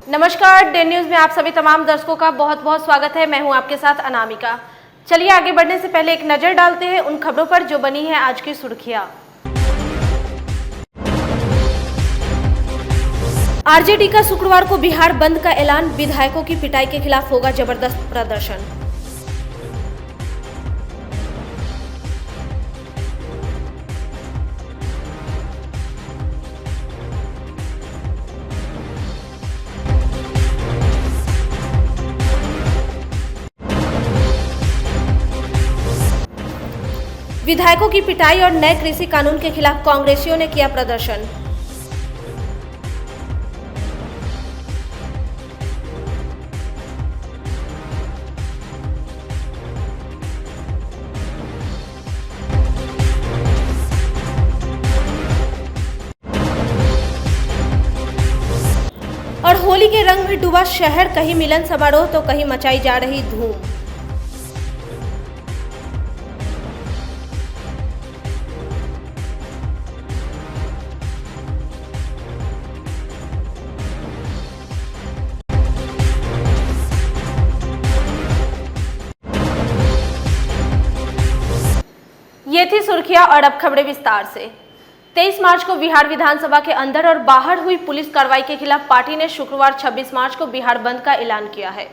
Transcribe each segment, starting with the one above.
नमस्कार, day news में आप सभी तमाम दर्शकों का बहुत बहुत स्वागत है। मैं हूं आपके साथ अनामिका। चलिए आगे बढ़ने से पहले एक नजर डालते हैं उन खबरों पर जो बनी है आज की सुर्खियां। आरजेडी का शुक्रवार को बिहार बंद का ऐलान, विधायकों की पिटाई के खिलाफ होगा जबरदस्त प्रदर्शन। विधायकों की पिटाई और नए कृषि कानून के खिलाफ कांग्रेसियों ने किया प्रदर्शन। और होली के रंग में डूबा शहर, कहीं मिलन समारोह तो कहीं मचाई जा रही धूम। ये थी सुर्खियां और अब खबरें विस्तार से। 23 मार्च को बिहार विधानसभा के अंदर और बाहर हुई पुलिस कार्रवाई के खिलाफ पार्टी ने शुक्रवार 26 मार्च को बिहार बंद का ऐलान किया है।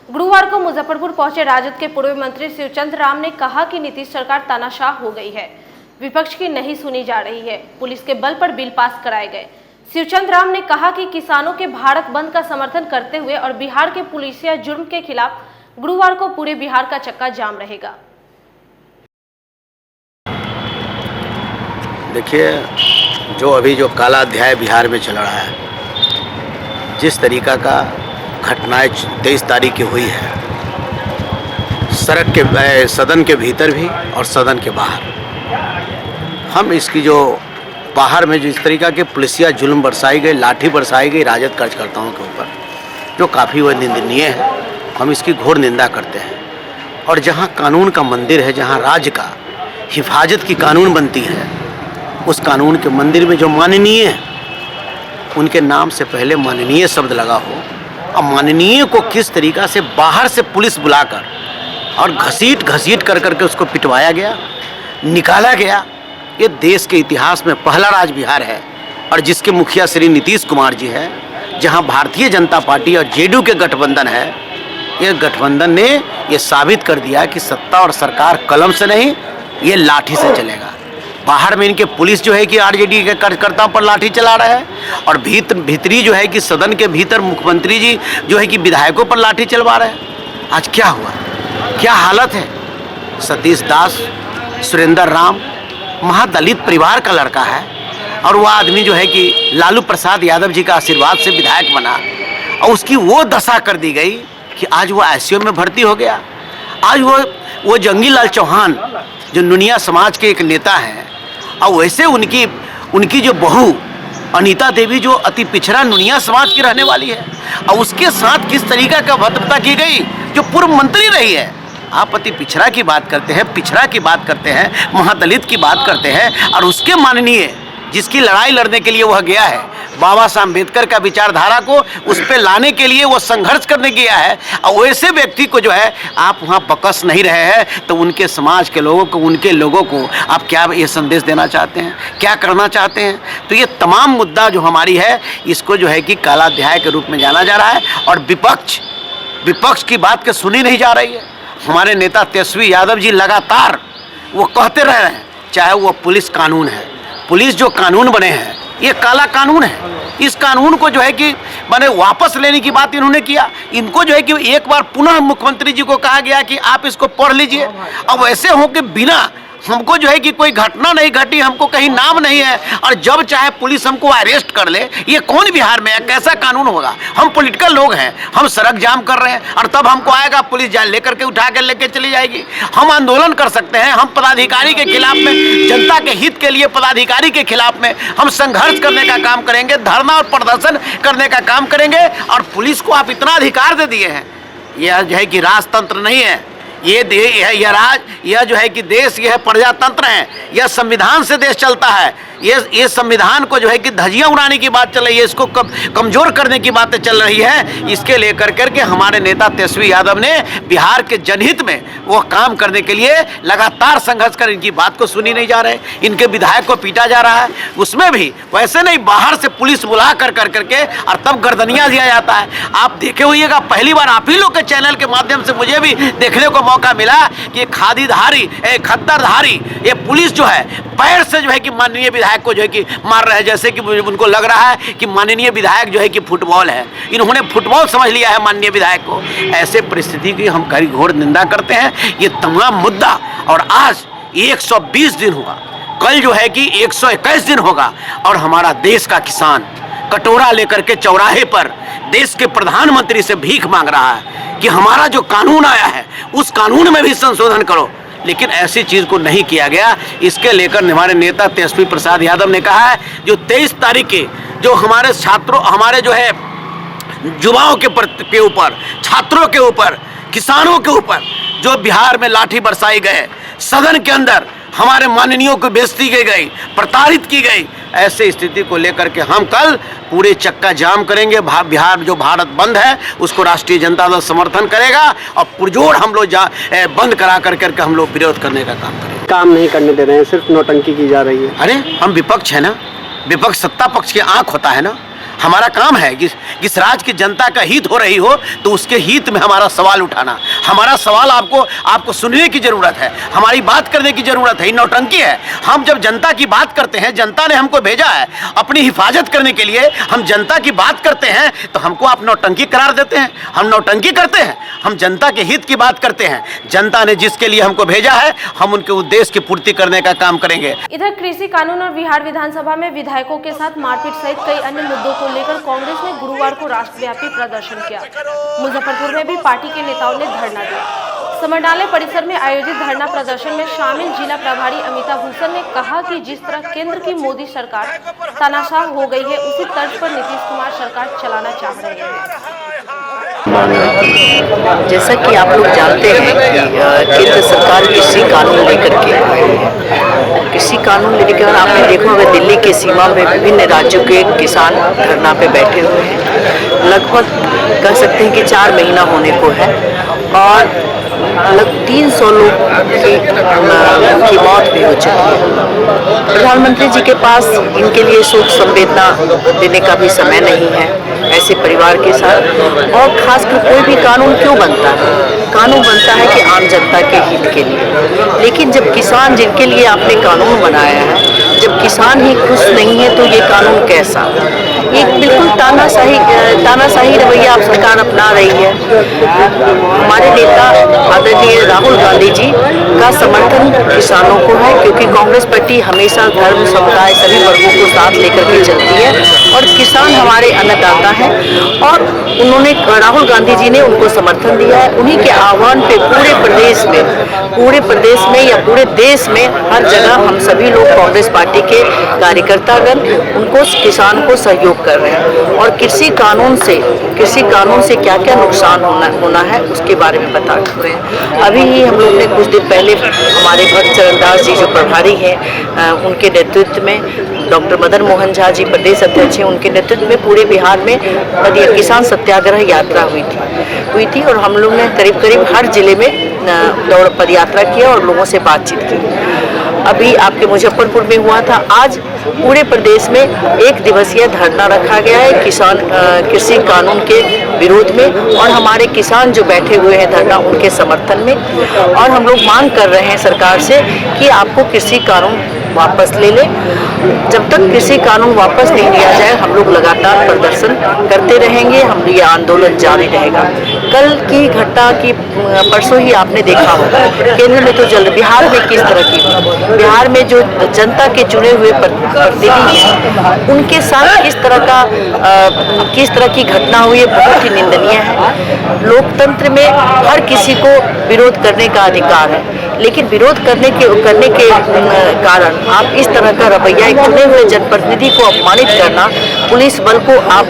गुरुवार को मुजफ्फरपुर पहुंचे राजद के पूर्व मंत्री शिवचंद राम ने कहा कि नीतीश सरकार तानाशाह हो गई है, विपक्ष की नहीं सुनी जा रही है, पुलिस के बल पर बिल पास कराए गए। शिवचंद राम ने कहा कि किसानों के भारत बंद का समर्थन करते हुए और बिहार के पुलिसिया जुर्म के खिलाफ गुरुवार को पूरे बिहार का चक्का जाम रहेगा। देखिए, जो काला अध्याय बिहार में चल रहा है, जिस तरीका का घटनाएं 23 तारीख की हुई है, सदन के भीतर भी और सदन के बाहर, हम इसकी जो बाहर में जो इस तरीका के पुलिसिया जुल्म बरसाई गई, लाठी बरसाई गई राजद कार्यकर्ताओं के ऊपर, जो काफ़ी वह निंदनीय है, हम इसकी घोर निंदा करते हैं। और जहाँ कानून का मंदिर है, जहाँ राज्य का हिफाजत की कानून बनती है, उस कानून के मंदिर में जो माननीय है, उनके नाम से पहले माननीय शब्द लगा हो, और माननीय को किस तरीक़ा से बाहर से पुलिस बुलाकर और घसीट कर करके उसको पिटवाया गया, निकाला गया, ये देश के इतिहास में पहला राज्य बिहार है। और जिसके मुखिया श्री नीतीश कुमार जी है, जहां भारतीय जनता पार्टी और जेडीयू के गठबंधन है, ये गठबंधन ने ये साबित कर दिया कि सत्ता और सरकार कलम से नहीं, ये लाठी से चलेगा। बाहर में इनके पुलिस जो है कि आरजेडी के कार्यकर्ताओं पर लाठी चला रहा है, और भीतरी जो है कि सदन के भीतर मुख्यमंत्री जी जो है कि विधायकों पर लाठी चलवा रहे हैं। आज क्या हुआ, क्या हालत है। सतीश दास, सुरेंद्र राम महादलित परिवार का लड़का है, और वह आदमी जो है कि लालू प्रसाद यादव जी का आशीर्वाद से विधायक बना, और उसकी वो दशा कर दी गई कि आज वो आईसीयू में भर्ती हो गया। आज वो जंगी लाल चौहान जो नुनिया समाज के एक नेता हैं, और वैसे उनकी जो बहू अनीता देवी जो अति पिछड़ा नुनिया समाज की रहने वाली है, और उसके साथ किस तरीका का भद्रता की गई, जो पूर्व मंत्री रही है। आप अति पिछड़ा की बात करते हैं, पिछड़ा की बात करते हैं, महादलित की बात करते हैं, और उसके माननीय जिसकी लड़ाई लड़ने के लिए वह गया है, बाबा साहब अम्बेडकर का विचारधारा को उस पर लाने के लिए वो संघर्ष करने गया है, और वैसे व्यक्ति को जो है आप वहाँ बकस नहीं रहे हैं, तो उनके समाज के लोगों को, उनके लोगों को आप क्या ये संदेश देना चाहते हैं, क्या करना चाहते हैं। तो ये तमाम मुद्दा जो हमारी है, इसको जो है कि काला अध्याय के रूप में जाना जा रहा है, और विपक्ष की बात के सुनी नहीं जा रही है। हमारे नेता तेजस्वी यादव जी लगातार वो कहते रह रहे हैं, चाहे वो पुलिस कानून है, पुलिस जो कानून बने हैं, ये काला कानून है। इस कानून को जो है कि मैंने वापस लेने की बात इन्होंने किया। इनको जो है कि एक बार पुनः मुख्यमंत्री जी को कहा गया कि आप इसको पढ़ लीजिए। अब ऐसे हो कि बिना हमको जो है कि कोई घटना नहीं घटी, हमको कहीं नाम नहीं है, और जब चाहे पुलिस हमको अरेस्ट कर ले, ये कौन बिहार में है, कैसा कानून होगा। हम पॉलिटिकल लोग हैं, हम सड़क जाम कर रहे हैं, और तब हमको आएगा पुलिस जान लेकर के उठा कर लेके चली जाएगी। हम आंदोलन कर सकते हैं, हम पदाधिकारी के खिलाफ में, जनता के हित के लिए पदाधिकारी के खिलाफ में हम संघर्ष करने का काम करेंगे, धरना और प्रदर्शन करने का काम करेंगे। और पुलिस को आप इतना अधिकार दे दिए हैं, यह जो है कि राजतंत्र नहीं है, यह जो है कि देश, यह प्रजातंत्र है, यह संविधान से देश चलता है। ये संविधान को जो है कि धज्जियां उड़ाने की बात चल रही है, इसको कमजोर करने की बातें चल रही है। इसके लेकर करके हमारे नेता तेजस्वी यादव ने बिहार के जनहित में वो काम करने के लिए लगातार संघर्ष कर, इनकी बात को सुनी नहीं जा रहे, इनके विधायक को पीटा जा रहा है। उसमें भी वैसे नहीं, बाहर से पुलिस बुला कर करके और तब गर्दनियां दिया जाता है। आप देखे होइएगा, पहली बार आप ही लोग के चैनल के माध्यम से मुझे भी देखने को मौका मिला कि खादीधारी, खद्दरधारी ये पुलिस जो है पैर से जो है कि माननीय विधायक को जो है कि मार रहे हैं, जैसे कि उनको लग रहा है कि माननीय विधायक जो है कि फुटबॉल है। इन्होंने फुटबॉल समझ लिया है माननीय विधायक को। ऐसे परिस्थिति की हम कड़ी घोर निंदा करते हैं। ये तमाम मुद्दा, और आज 120 दिन हुआ, कल जो है कि 121 दिन होगा, और हमारा देश का किसान कटोरा लेकर के चौराहे पर देश के प्रधानमंत्री से भीख मांग रहा है कि हमारा जो कानून आया है उस कानून में भी संशोधन करो, लेकिन ऐसी चीज को नहीं किया गया। इसके लेकर हमारे नेता तेजस्वी प्रसाद यादव ने कहा है, जो 23 तारीख के जो हमारे छात्रों, हमारे जो है युवाओं के ऊपर, छात्रों के ऊपर, किसानों के ऊपर जो बिहार में लाठी बरसाई गए, सदन के अंदर हमारे माननीयों को बेइज्जती की गई, प्रताड़ित की गई, ऐसे स्थिति को लेकर के हम कल पूरे चक्का जाम करेंगे। बिहार जो भारत बंद है उसको राष्ट्रीय जनता दल समर्थन करेगा, और पुरजोर हम लोग बंद करा करके हम लोग विरोध करने का काम करेंगे। काम नहीं करने दे रहे हैं, सिर्फ नौटंकी की जा रही है। अरे हम विपक्ष है ना, विपक्ष सत्ता पक्ष की आंख होता है ना। हमारा काम है कि किस राज्य की जनता का हित हो रही हो तो उसके हित में हमारा सवाल उठाना। हमारा सवाल आपको सुनने की जरूरत है, हमारी बात करने की जरूरत है। नौटंकी है। हम जब जनता की बात करते हैं, जनता ने हमको भेजा है अपनी हिफाजत करने के लिए, हम जनता की बात करते हैं तो हमको आप नौटंकी करार देते हैं। हम नौटंकी करते हैं? हम जनता के हित की बात करते हैं। जनता ने जिसके लिए हमको भेजा है, हम उनके उद्देश्य की पूर्ति करने का काम करेंगे। इधर कृषि कानून और बिहार विधानसभा में विधायकों के साथ मारपीट सहित कई अन्य मुद्दों को लेकर कांग्रेस ने गुरुवार को राष्ट्रव्यापी प्रदर्शन किया। मुजफ्फरपुर में भी पार्टी के नेताओं ने धरना दिया। समरनालय परिसर में आयोजित धरना प्रदर्शन में शामिल जिला प्रभारी अमिता भूषण ने कहा कि जिस तरह केंद्र की मोदी सरकार तानाशाह हो गई है, उसी तर्ज पर नीतीश कुमार सरकार चलाना चाह रहे हैं। जैसा कि आप लोग जानते हैं कि केंद्र सरकार कृषि कानून लेकर के आई है। कृषि कानून लेने के बाद आपने देखा होगा दिल्ली के सीमा में विभिन्न राज्यों के किसान धरना पे बैठे हुए हैं। लगभग कह सकते हैं कि 4 महीना होने को है, और लगभग 300 लोग की मौत भी हो चुकी है। प्रधानमंत्री जी के पास इनके लिए शोक संवेदना देने का भी समय नहीं है ऐसे परिवार के साथ। और खासकर कोई भी कानून क्यों बनता है? कानून बनता है कि आम जनता के हित के लिए, लेकिन जब किसान जिनके लिए आपने कानून बनाया है, जब किसान ही खुश नहीं है तो ये कानून कैसा? ये बिल्कुल तानाशाही रवैया आप सरकार अपना रही है। हमारे नेता आदरणीय राहुल गांधी जी का समर्थन किसानों को है, क्योंकि कांग्रेस पार्टी हमेशा धर्म, समुदाय, सभी वर्गों को साथ लेकर के चलती है, और किसान हमारे अन्नदाता हैं। और उन्होंने, राहुल गांधी जी ने उनको समर्थन दिया है। उन्हीं के आह्वान पे पूरे प्रदेश में या पूरे देश में हर जगह हम सभी लोग कांग्रेस पार्टी के कार्यकर्तागण उनको, किसान को सहयोग कर रहे हैं। और कृषि कानून से क्या क्या नुकसान होना है उसके बारे में बता रहे हैं। अभी ही हम लोग ने कुछ दिन पहले हमारे भक्त चरणदास जी जो प्रभारी हैं, उनके नेतृत्व में डॉक्टर मदन मोहन झा जी प्रदेश अध्यक्ष हैं, उनके नेतृत्व में पूरे बिहार में किसान सत्याग्रह यात्रा हुई थी। और हम लोग ने करीब हर जिले में दौड़ पद यात्रा किया और लोगों से बातचीत की। अभी आपके मुजफ्फरपुर में हुआ था। आज पूरे प्रदेश में 1 दिवसीय धरना रखा गया है कृषि कानून के विरोध में, और हमारे किसान जो बैठे हुए हैं धरना उनके समर्थन में। और हम लोग मांग कर रहे हैं सरकार से कि आपको कृषि कानून वापस ले ले। जब तक कृषि कानून वापस नहीं लिया जाए, हम लोग लगातार प्रदर्शन करते रहेंगे। हम ये आंदोलन जारी रहेगा। कल की घटना की परसों ही आपने देखा होगा, केंद्र में तो बिहार में किस तरह की, बिहार में जो जनता के चुने हुए प्रतिनिधि हैं उनके साथ किस तरह की घटना हुई है, बहुत ही निंदनीय है। लोकतंत्र में हर किसी को विरोध करने का अधिकार है, लेकिन विरोध करने के कारण आप इस तरह का रवैया एक चुने हुए जनप्रतिनिधि को अपमानित करना, पुलिस बल को आप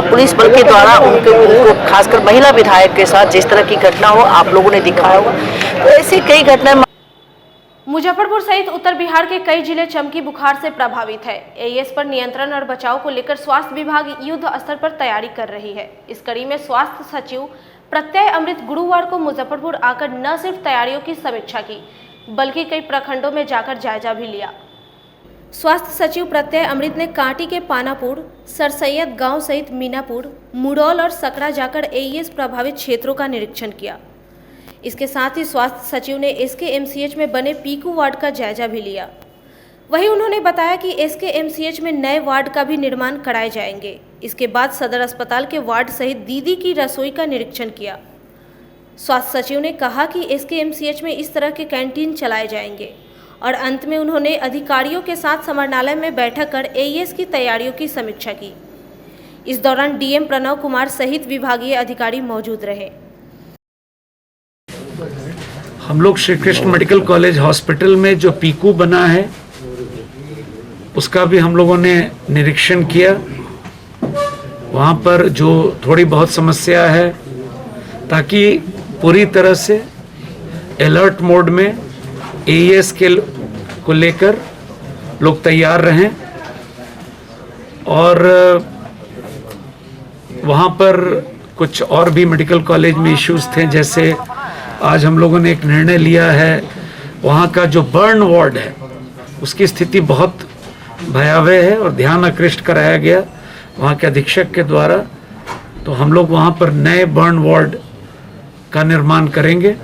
पुलिस बल के द्वारा उनको खासकर महिला विधायक के साथ जिस तरह की घटना हो आप लोगों ने दिखाया होगा, तो ऐसी कई घटनाएं। मुजफ्फरपुर सहित उत्तर बिहार के कई जिले चमकी बुखार से प्रभावित है। एईएस पर नियंत्रण और बचाव को लेकर स्वास्थ्य विभाग युद्ध स्तर पर तैयारी कर रही है। इस कड़ी में स्वास्थ्य सचिव प्रत्यय अमृत गुरुवार को मुजफ्फरपुर आकर न सिर्फ तैयारियों की समीक्षा की, बल्कि कई प्रखंडों में जाकर जायजा भी लिया। स्वास्थ्य सचिव प्रत्यय अमृत ने कांटी के पानापुर, सरसैयद गांव सहित मीनापुर, मुडौल और सकरा जाकर एईएस प्रभावित क्षेत्रों का निरीक्षण किया। इसके साथ ही स्वास्थ्य सचिव ने एसकेएमसीएच में बने पीकू वार्ड का जायजा भी लिया। वहीं उन्होंने बताया कि एसकेएमसीएच में नए वार्ड का भी निर्माण कराए जाएंगे। इसके बाद सदर अस्पताल के वार्ड सहित दीदी की रसोई का निरीक्षण किया। स्वास्थ्य सचिव ने कहा कि एसकेएमसीएच में इस तरह के कैंटीन चलाए जाएंगे और अंत में उन्होंने अधिकारियों के साथ समरणालय में बैठक कर एईएस की तैयारियों की समीक्षा की। इस दौरान डीएम प्रणव कुमार सहित विभागीय अधिकारी मौजूद रहे। हम लोग Shri Krishna medical college hospital में जो पीकू बना है उसका भी हम लोगों ने निरीक्षण किया। वहाँ पर जो थोड़ी बहुत समस्या है, ताकि पूरी तरह से अलर्ट मोड में एईएस को लेकर लोग तैयार रहें। और वहाँ पर कुछ और भी मेडिकल कॉलेज में इश्यूज थे, जैसे आज हम लोगों ने एक निर्णय लिया है, वहाँ का जो बर्न वार्ड है उसकी स्थिति बहुत भयावह है और ध्यान आकृष्ट कराया गया वहाँ के अधीक्षक के द्वारा। तो हम लोग वहाँ पर नए बर्न वार्ड का निर्माण करेंगे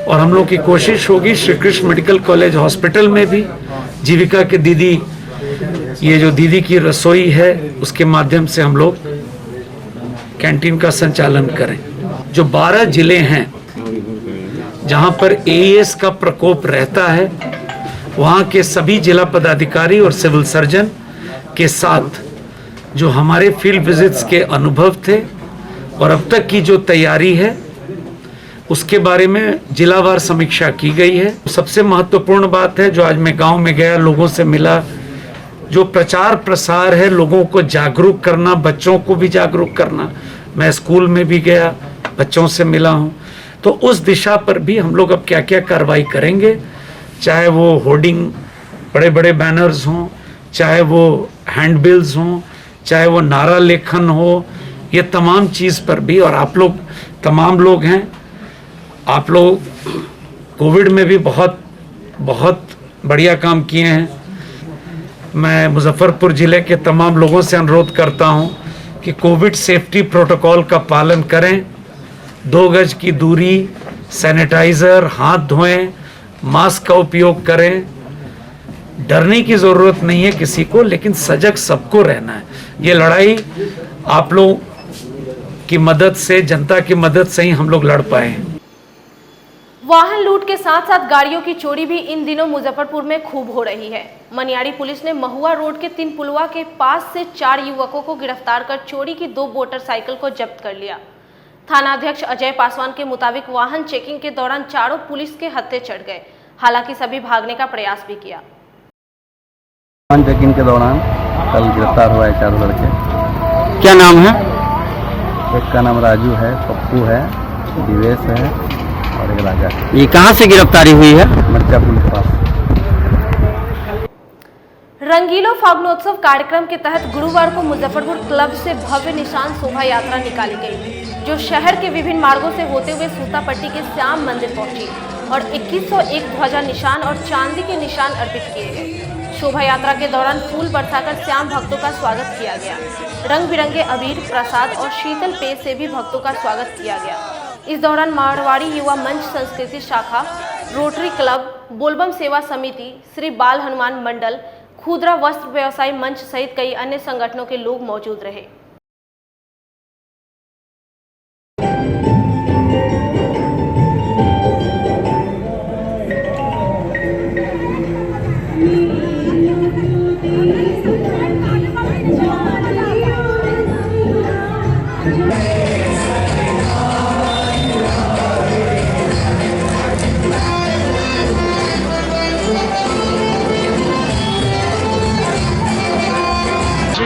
और हम लोग की कोशिश होगी Shri Krishna medical college hospital में भी जीविका के दीदी, ये जो दीदी की रसोई है उसके माध्यम से हम लोग कैंटीन का संचालन करें। जो 12 जिले हैं जहां पर एईएस का प्रकोप रहता है, वहां के सभी जिला पदाधिकारी और सिविल सर्जन के साथ जो हमारे फील्ड विजिट्स के अनुभव थे और अब तक की जो तैयारी है उसके बारे में जिलावार समीक्षा की गई है। सबसे महत्वपूर्ण बात है, जो आज मैं गांव में गया, लोगों से मिला, जो प्रचार प्रसार है, लोगों को जागरूक करना, बच्चों को भी जागरूक करना। मैं स्कूल में भी गया, बच्चों से मिला हूं, तो उस दिशा पर भी हम लोग अब क्या क्या कार्रवाई करेंगे, चाहे वो होर्डिंग, बड़े बड़े बैनर्स हों, चाहे वो हैंडबिल्स हों, चाहे वो नारा लेखन हो, ये तमाम चीज़ पर भी। और आप लोग तमाम लोग हैं, आप लोग कोविड में भी बहुत बहुत बढ़िया काम किए हैं। मैं मुजफ्फरपुर ज़िले के तमाम लोगों से अनुरोध करता हूं कि कोविड सेफ्टी प्रोटोकॉल का पालन करें, 2 गज की दूरी, सैनिटाइज़र, हाथ धोएं, मास्क का उपयोग करें। डरने की ज़रूरत नहीं है किसी को, लेकिन सजग सबको रहना है। ये लड़ाई आप लोग की मदद से, जनता की मदद से ही हम लोग लड़ पाए हैं। वाहन लूट के साथ साथ गाड़ियों की चोरी भी इन दिनों मुजफ्फरपुर में खूब हो रही है। मनियारी पुलिस ने महुआ रोड के 3 पुलवा के पास से 4 युवकों को गिरफ्तार कर चोरी की 2 मोटरसाइकिल को जब्त कर लिया। थानाध्यक्ष अजय पासवान के मुताबिक वाहन चेकिंग के दौरान चारों पुलिस के हत्थे चढ़ गए। हालांकि सभी भागने का प्रयास भी किया। वाहन चेकिंग के दौरान कल गिरफ्तार हुआ है 4 लड़के। क्या नाम है? एक का नाम राजू है, पप्पू है, दिवेश है और एक राजा है। ये कहाँ से गिरफ्तारी हुई है? मिर्जापुर के पास। रंगीलो फागुनोत्सव कार्यक्रम के तहत गुरुवार को मुजफ्फरपुर क्लब से भव्य निशान शोभा यात्रा निकाली गई, जो शहर के विभिन्न मार्गों से होते हुए सूतापट्टी के श्याम मंदिर पहुंची और 2101 ध्वजा निशान और चांदी के निशान अर्पित किए गए। शोभा यात्रा के दौरान फूल बरसाकर श्याम भक्तों का स्वागत किया गया। रंग बिरंगे अबीर, प्रसाद और शीतल पेय से भी भक्तों का स्वागत किया गया। इस दौरान मारवाड़ी युवा मंच संस्कृति शाखा, रोटरी क्लब, बोलबम सेवा समिति, श्री बाल हनुमान मंडल, खुदरा वस्त्र व्यवसाय मंच सहित कई अन्य संगठनों के लोग मौजूद रहे।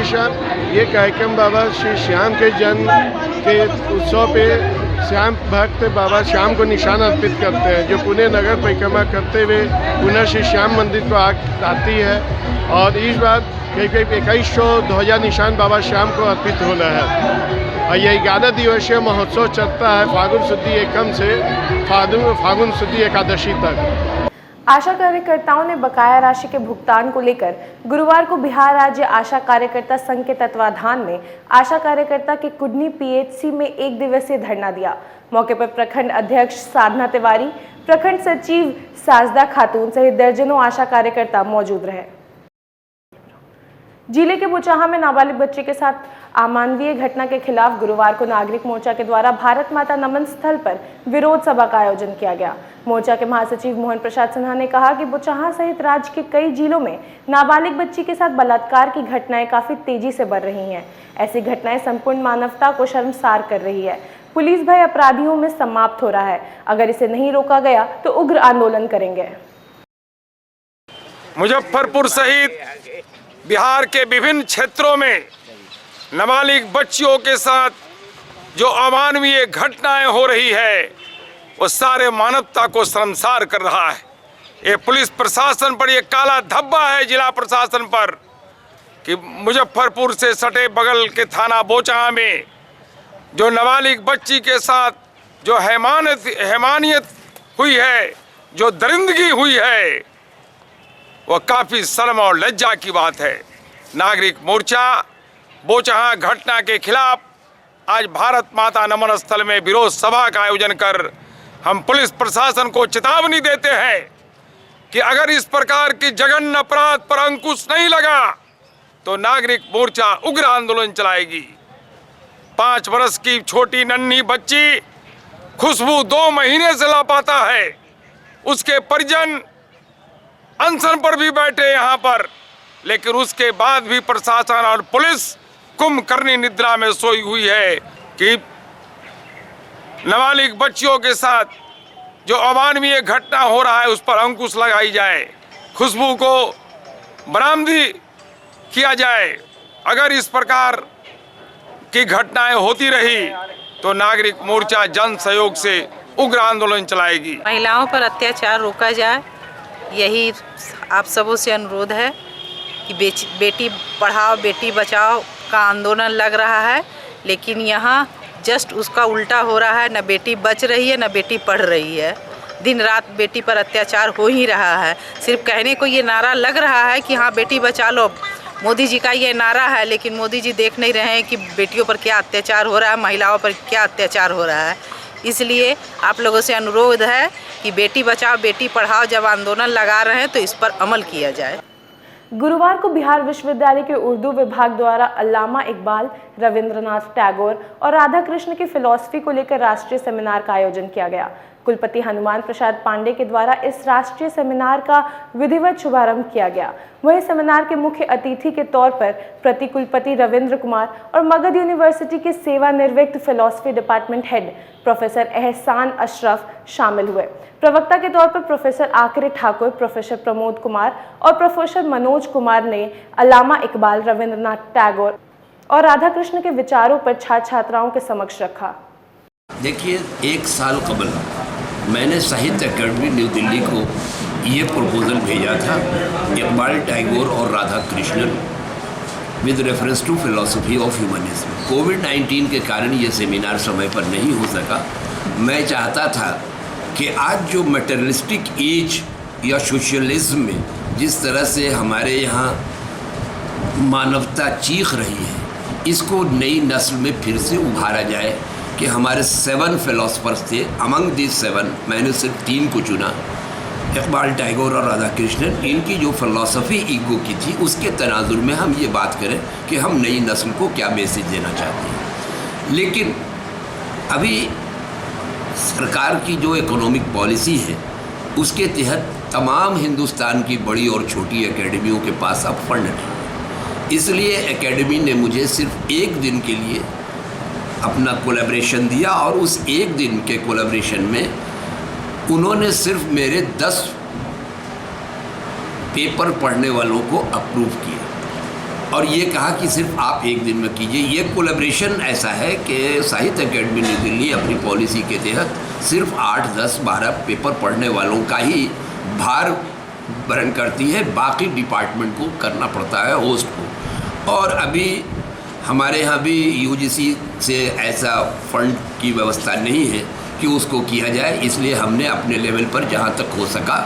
शाम ये कार्यक्रम बाबा श्री श्याम के जन्म के उत्सव पे श्याम भक्त बाबा श्याम को निशान अर्पित करते हैं, जो पुणे नगर परिक्रमा करते हुए पुनः श्री श्याम मंदिर को आती है। और इस बार करीब 2100 ध्वजा निशान बाबा श्याम को अर्पित होना है। और यह 11 दिवसीय महोत्सव चलता है फागुन शुद्धि एकम से फागुन शुद्धि एकादशी तक। आशा कार्यकर्ताओं ने बकाया राशि के भुगतान को लेकर गुरुवार को बिहार राज्य आशा कार्यकर्ता संघ के तत्वाधान में आशा कार्यकर्ता के कुडनी पीएचसी में 1 दिवसीय धरना दिया। मौके पर प्रखंड अध्यक्ष साधना तिवारी, प्रखंड सचिव साजदा खातून सहित दर्जनों आशा कार्यकर्ता मौजूद रहे। जिले के बुचाहा में नाबालिग बच्चे के साथ अमानवीय घटना के खिलाफ गुरुवार को नागरिक मोर्चा के द्वारा भारत माता नमन स्थल पर विरोध सभा का आयोजन किया गया। मोर्चा के महासचिव मोहन प्रसाद सिन्हा ने कहा कि बुचाहा सहित राज्य के कई जिलों में नाबालिग बच्ची के साथ बलात्कार की घटनाएं काफी तेजी से बढ़ रही हैं। ऐसी घटनाएं संपूर्ण मानवता को शर्मसार कर रही है। पुलिस भय अपराधियों में समाप्त हो रहा है। अगर इसे नहीं रोका गया तो उग्र आंदोलन करेंगे। मुजफ्फरपुर सहित बिहार के विभिन्न क्षेत्रों में नाबालिग बच्चियों के साथ जो अमानवीय घटनाएं हो रही है वो सारे मानवता को शर्मसार कर रहा है। ये पुलिस प्रशासन पर ये काला धब्बा है, जिला प्रशासन पर, कि मुजफ्फरपुर से सटे बगल के थाना बोचाहा में जो नाबालिग बच्ची के साथ जो हैवानियत हुई है, जो दरिंदगी हुई है, वह काफ़ी शर्म और लज्जा की बात है। नागरिक मोर्चा बोचाहा घटना के खिलाफ आज भारत माता नमन स्थल में विरोध सभा का आयोजन कर हम पुलिस प्रशासन को चेतावनी देते हैं कि अगर इस प्रकार की जघन्य अपराध पर अंकुश नहीं लगा तो नागरिक मोर्चा उग्र आंदोलन चलाएगी। 5 वर्ष की छोटी नन्ही बच्ची खुशबू 2 महीने से लापता है। उसके परिजन अनशन पर भी बैठे यहाँ पर, लेकिन उसके बाद भी प्रशासन और पुलिस कुंभकर्णी निद्रा में सोई हुई है कि नाबालिग बच्चियों के साथ जो अमानवीय घटना हो रहा है उस पर अंकुश लगाई जाए, खुशबू को बरामदी किया जाए। अगर इस प्रकार की घटनाएं होती रही तो नागरिक मोर्चा जन सहयोग से उग्र आंदोलन चलाएगी। महिलाओं पर अत्याचार रोका जाए, यही आप सबों से अनुरोध है कि बेटी पढ़ाओ बेटी बचाओ का आंदोलन लग रहा है, लेकिन यहाँ जस्ट उसका उल्टा हो रहा है। न बेटी बच रही है न बेटी पढ़ रही है। दिन रात बेटी पर अत्याचार हो ही रहा है। सिर्फ कहने को ये नारा लग रहा है कि हाँ बेटी बचा लो, मोदी जी का ये नारा है, लेकिन मोदी जी देख नहीं रहे हैं कि बेटियों पर क्या अत्याचार हो रहा है, महिलाओं पर क्या अत्याचार हो रहा है। इसलिए आप लोगों से अनुरोध है कि बेटी बचाओ बेटी पढ़ाओ जब आंदोलन लगा रहे हैं तो इस पर अमल किया जाए। गुरुवार को बिहार विश्वविद्यालय के उर्दू विभाग द्वारा अल्लामा इकबाल, रविंद्रनाथ टैगोर और राधा कृष्ण की फिलॉसफी को लेकर राष्ट्रीय सेमिनार का आयोजन किया गया। कुलपति हनुमान प्रसाद पांडे के द्वारा इस राष्ट्रीय सेमिनार का विधिवत शुभारंभ किया गया। वहीं सेमिनार के मुख्य अतिथि के तौर पर प्रति कुलपति रविंद्र कुमार और मगध यूनिवर्सिटी के सेवानिवृत्त फिलॉसफी डिपार्टमेंट हेड प्रोफेसर एहसान अशरफ शामिल हुए। प्रवक्ता के तौर पर प्रोफेसर आकरे ठाकुर, प्रोफेसर प्रमोद कुमार और प्रोफेसर मनोज कुमार ने अल्लामा इकबाल, रविंद्रनाथ टैगोर और राधा कृष्ण के विचारों पर छात्र छात्राओं के समक्ष रखा। देखिए, 1 साल कबल मैंने साहित्य अकेडमी न्यू दिल्ली को ये प्रपोजल भेजा था, इकबाल, टैगोर और Radhakrishnan with reference to philosophy of humanism. कोविड-19 के कारण ये सेमिनार समय पर नहीं हो सका। मैं चाहता था कि आज जो मटेरियलिस्टिक एज या सोशलिज्म में जिस तरह से हमारे यहाँ मानवता चीख रही है, इसको नई नस्ल में फिर से उभारा जाए कि हमारे 7 फिलोसफर्स थे। अमंग दिस 7 मैंने सिर्फ 3 को चुना, इकबाल, टैगोर और राधा कृष्णन। इनकी जो फिलॉसफी ईगो की थी उसके तनाजुर में हम ये बात करें कि हम नई नस्ल को क्या मैसेज देना चाहते हैं। लेकिन अभी सरकार की जो इकोनॉमिक पॉलिसी है उसके तहत तमाम हिंदुस्तान की बड़ी और छोटी एकेडमियों के पास अब फंड नहीं, इसलिए एकेडमी ने मुझे सिर्फ 1 दिन के लिए अपना कोलैबोरेशन दिया और उस 1 दिन के कोलैबोरेशन में उन्होंने सिर्फ मेरे 10 पेपर पढ़ने वालों को अप्रूव किया और ये कहा कि सिर्फ आप एक दिन में कीजिए। ये कोलैबोरेशन ऐसा है कि साहित्य अकेडमी न्यू दिल्ली अपनी पॉलिसी के तहत सिर्फ 8, 10, 12 पेपर पढ़ने वालों का ही भार वहन करती है, बाकी डिपार्टमेंट को करना पड़ता है, होस्ट को। और अभी हमारे यहाँ भी यूजीसी से ऐसा फंड की व्यवस्था नहीं है कि उसको किया जाए, इसलिए हमने अपने लेवल पर जहाँ तक हो सका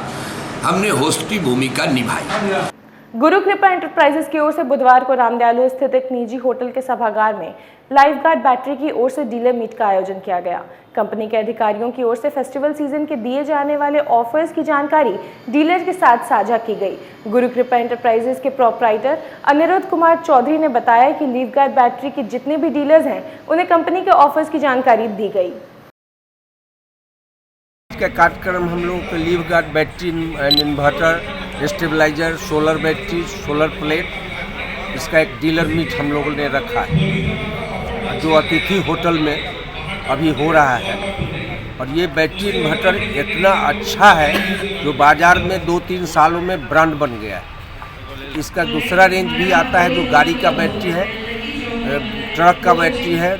हमने होस्ट की भूमिका निभाई। गुरु कृपा एंटरप्राइजेस की ओर से बुधवार को रामदयालु स्थित एक निजी होटल के सभागार में लाइफगार्ड बैटरी की ओर से डीलर मीट का आयोजन किया गया। कंपनी के अधिकारियों की ओर से फेस्टिवल सीजन के दिए जाने वाले ऑफर्स की जानकारी डीलर के साथ साझा की गई। गुरु कृपा एंटरप्राइजेस के प्रोप्राइटर अनिरुद्ध कुमार चौधरी ने बताया कि लाइफगार्ड बैटरी के जितने भी डीलर्स हैं उन्हें कंपनी के ऑफर्स की जानकारी दी गई। का कार्यक्रम हम लोगों को Lifeguard battery and inverter, stabiliser, solar battery, solar plate, इसका एक डीलर मीट हम लोगों ने रखा है जो अतिथि होटल में अभी हो रहा है। और ये बैटरी इन्वर्टर इतना अच्छा है जो बाज़ार में 2-3 सालों में ब्रांड बन गया है। इसका दूसरा रेंज भी आता है जो गाड़ी का बैटरी है, ट्रक का बैटरी है,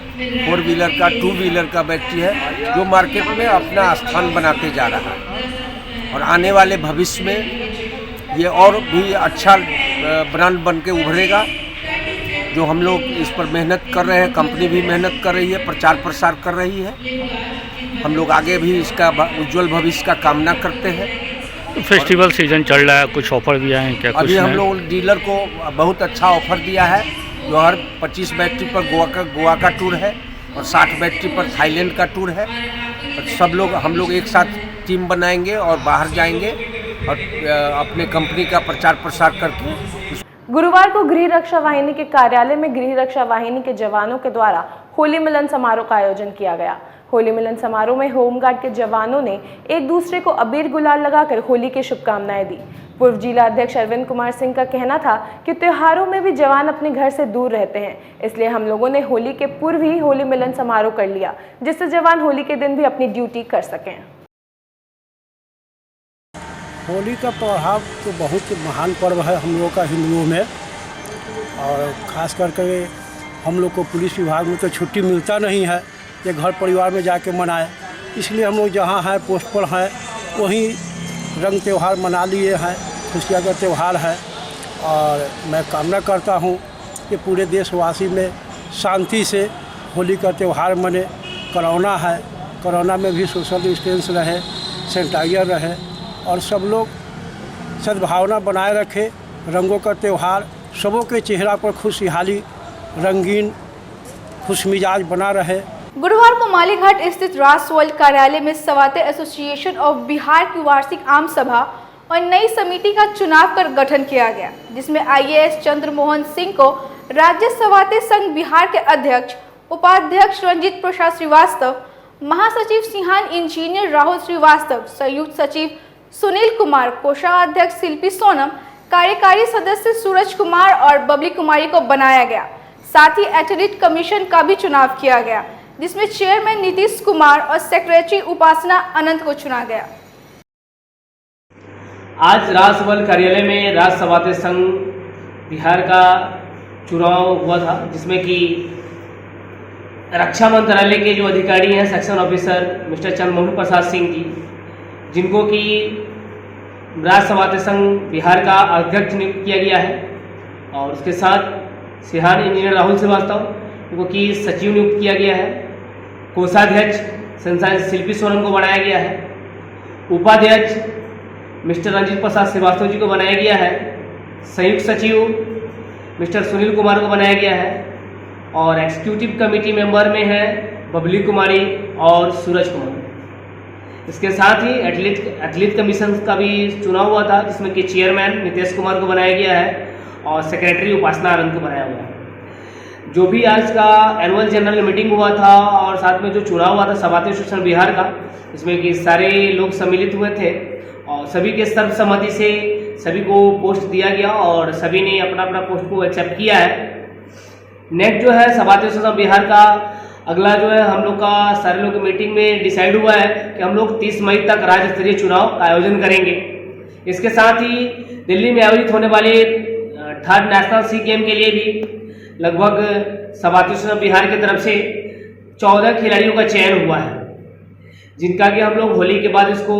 4 व्हीलर का, 2 व्हीलर का बैटरी है, जो मार्केट में अपना स्थान बनाते जा रहा है। और आने वाले भविष्य में ये और भी अच्छा ब्रांड बन के उभरेगा। जो हम लोग इस पर मेहनत कर रहे हैं, कंपनी भी मेहनत कर रही है, प्रचार प्रसार कर रही है। हम लोग आगे भी इसका उज्जवल भविष्य का कामना करते हैं। फेस्टिवल सीजन चल रहा है, कुछ ऑफर भी आए हैं क्या? अभी हम लोग डीलर को बहुत अच्छा ऑफर दिया है जो हर 25 बैटरी पर गोवा का टूर है और 60 बैटरी पर थाईलैंड का टूर है। और सब लोग हम लोग एक साथ टीम बनाएंगे और बाहर जाएंगे और अपने कंपनी का प्रचार प्रसार करके। गुरुवार को गृह रक्षा वाहिनी के कार्यालय में गृह रक्षा वाहिनी के जवानों के द्वारा होली मिलन समारोह का आयोजन किया गया। होली मिलन समारोह में होमगार्ड के जवानों ने एक दूसरे को अबीर गुलाल लगाकर होली की शुभकामनाएं दी। पूर्व जिला अध्यक्ष अरविंद कुमार सिंह का कहना था कि त्योहारों में भी जवान अपने घर से दूर रहते हैं, इसलिए हम लोगों ने होली के पूर्व ही होली मिलन समारोह कर लिया, जिससे जवान होली के दिन भी अपनी ड्यूटी कर सकें। होली का त्यौहार तो बहुत महान पर्व है हम लोगों का हिंदुओं में, और ख़ास करके हम लोग को पुलिस विभाग में तो छुट्टी मिलता नहीं है कि घर परिवार में जाके मनाए, इसलिए हम लोग जहाँ हैं पोस्ट पर हैं वहीं रंग त्यौहार मना लिए हैं। खुशियाँ का त्यौहार है और मैं कामना करता हूँ कि पूरे देशवासी में शांति से होली का त्यौहार मने। कोरोना है, कोरोना में भी सोशल डिस्टेंस रहे, सैनिटाइजर रहे और सब लोग सद्भावना बनाए रखे। रंगों का त्यौहार सबों के चेहरा पर खुशहाली, रंगीन, खुशमिजाज बना रहे। गुरुवार को मालीघाट स्थित राष्ट्रवल कार्यालय में सवाते एसोसिएशन ऑफ बिहार की वार्षिक आम सभा और नई समिति का चुनाव कर गठन किया गया, जिसमें IAS चंद्रमोहन सिंह को राज्य सवाते संघ बिहार के अध्यक्ष, उपाध्यक्ष रंजीत प्रसाद श्रीवास्तव, महासचिव सिंहान इंजीनियर राहुल श्रीवास्तव, संयुक्त सचिव सुनील कुमार, कोषाध्यक्ष शिल्पी सोनम, कार्यकारी सदस्य सूरज कुमार और बबली कुमारी को बनाया गया। साथ ही एथलीट कमीशन का भी चुनाव किया गया, जिसमें चेयरमैन नीतीश कुमार और सेक्रेटरी उपासना अनंत को चुना गया। आज राष्ट्रवल कार्यालय में राज्य सवाते संघ बिहार का चुनाव हुआ था, जिसमें कि रक्षा मंत्रालय के जो अधिकारी हैं, section officer mister Chandramohan Prasad Singh ji, जिनको कि राज्य सवाते संघ बिहार का अध्यक्ष नियुक्त किया गया है, और उसके साथ सिंहान इंजीनियर राहुल श्रीवास्तव को कि सचिव नियुक्त किया गया है, कोषाध्यक्ष संसार शिल्पी सोनम को बनाया गया है, उपाध्यक्ष मिस्टर रंजीत प्रसाद श्रीवास्तव जी को बनाया गया है, संयुक्त सचिव मिस्टर सुनील कुमार को बनाया गया है, और एग्जीक्यूटिव कमेटी मेंबर में है बबली कुमारी और सूरज कुमार। इसके साथ ही एथलीट कमीशन का भी चुनाव हुआ था, जिसमें कि चेयरमैन नीतीश कुमार को बनाया गया है और सेक्रेटरी उपासना आनंद को बनाया हुआ है। जो भी आज का एनुअल जनरल मीटिंग हुआ था और साथ में जो चुनाव हुआ था सवाते एसोसिएशन बिहार का, इसमें कि सारे लोग सम्मिलित हुए थे और सभी के सर्वसम्मति से सभी को पोस्ट दिया गया और सभी ने अपना अपना पोस्ट को एक्सेप्ट किया है। नेक्स्ट जो है सवाते एसोसिएशन बिहार का अगला जो है हम लोग का सारे लोग की मीटिंग में डिसाइड हुआ है कि हम लोग 30 मई तक राज्य स्तरीय चुनाव का आयोजन करेंगे। इसके साथ ही दिल्ली में आयोजित होने वाले थर्ड नेशनल सी गेम के लिए भी लगभग समातेश्वर बिहार की तरफ से 14 खिलाड़ियों का चयन हुआ है, जिनका कि हम लोग होली के बाद इसको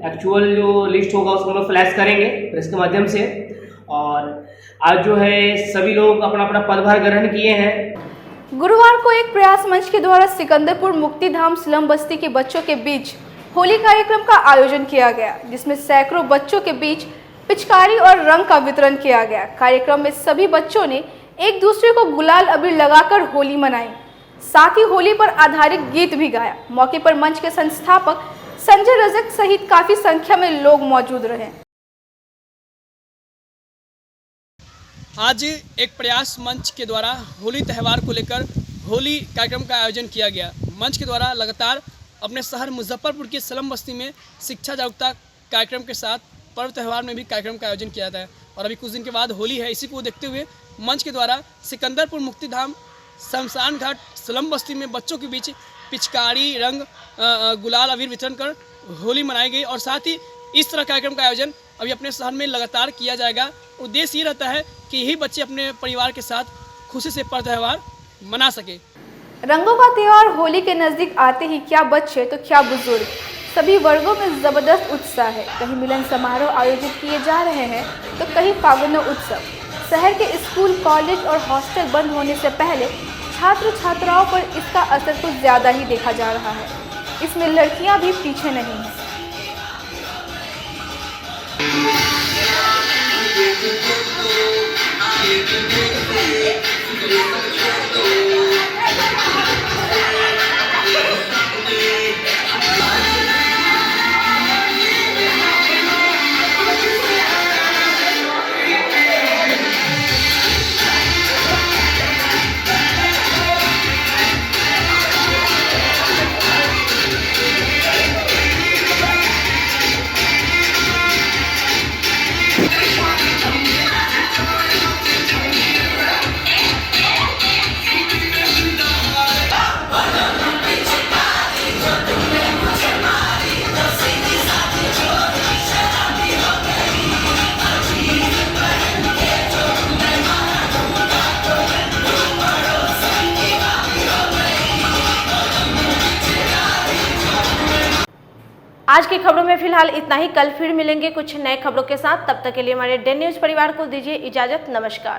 एक्चुअल जो लिस्ट होगा उसको हम लोग फ्लैश करेंगे प्रेस के माध्यम से। और आज जो है सभी लोग अपना अपना पदभार ग्रहण किए हैं। गुरुवार को एक प्रयास मंच के द्वारा सिकंदरपुर मुक्तिधाम स्लम बस्ती के बच्चों के बीच होली कार्यक्रम का आयोजन किया गया, जिसमें सैकड़ों बच्चों के बीच पिचकारी और रंग का वितरण किया गया। कार्यक्रम में सभी बच्चों ने एक दूसरे को गुलाल अबीर लगाकर होली मनाई, साथ ही होली पर आधारित गीत भी गाया। मौके पर मंच के संस्थापक संजय रजक सहित काफी संख्या में लोग मौजूद रहे। आज एक प्रयास मंच के द्वारा होली त्यौहार को लेकर होली कार्यक्रम का आयोजन किया गया। मंच के द्वारा लगातार अपने शहर मुजफ्फरपुर की स्लम बस्ती में शिक्षा जागरूकता कार्यक्रम के साथ पर्व त्यौहार में भी कार्यक्रम का आयोजन किया जाता है और अभी कुछ दिन के बाद होली है। इसी को देखते हुए मंच के द्वारा सिकंदरपुर मुक्तिधाम शमशान घाट स्लम बस्ती में बच्चों के बीच पिचकारी रंग गुलाल अबीर वितरण कर होली मनाई गई और साथ ही इस तरह कार्यक्रम का आयोजन अभी अपने शहर में लगातार किया जाएगा। उद्देश्य ये रहता है कि यही बच्चे अपने परिवार के साथ खुशी से पर्व त्यौहार मना सके। रंगों का त्योहार होली के नजदीक आते ही क्या बच्चे तो क्या बुजुर्ग, सभी वर्गों में जबरदस्त उत्साह है। कहीं मिलन समारोह आयोजित किए जा रहे हैं तो कहीं फागुनो उत्सव। शहर के स्कूल, कॉलेज और हॉस्टल बंद होने से पहले छात्र छात्राओं पर इसका असर कुछ ज़्यादा ही देखा जा रहा है। इसमें लड़कियां भी पीछे नहीं हैं। आज की खबरों में फिलहाल इतना ही। कल फिर मिलेंगे कुछ नए खबरों के साथ। तब तक के लिए हमारे डे न्यूज़ परिवार को दीजिए इजाजत। नमस्कार।